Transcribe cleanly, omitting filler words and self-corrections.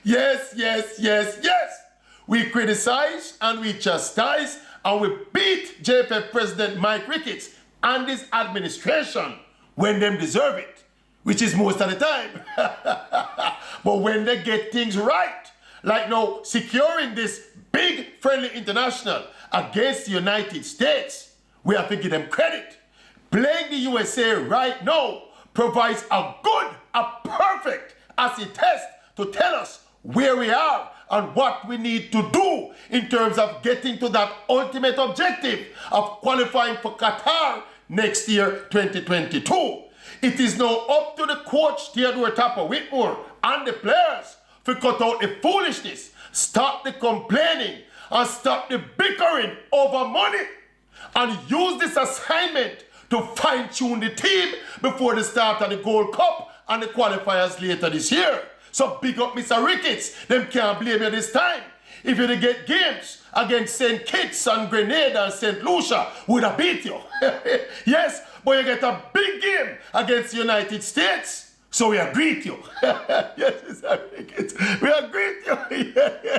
Yes, yes, yes, yes. We criticize and we chastise and we beat JFF President Mike Ricketts and his administration when they deserve it, which is most of the time. But when they get things right, like now securing this big friendly international against the United States, we have to give them credit. Playing the USA right now provides a perfect acid test to tell us where we are and what we need to do in terms of getting to that ultimate objective of qualifying for Qatar next year, 2022. It is now up to the coach, Theodore Tapper Whitmore, and the players to cut out the foolishness, stop the complaining, and stop the bickering over money, and use this assignment to fine-tune the team before the start of the Gold Cup and the qualifiers later this year. So big up Mr. Ricketts, them can't blame you this time. If you get games against St. Kitts and Grenada and St. Lucia, would have beat you. Yes, but you get a big game against the United States, so we agree with you. Yes, Mr. Ricketts, we agree with you.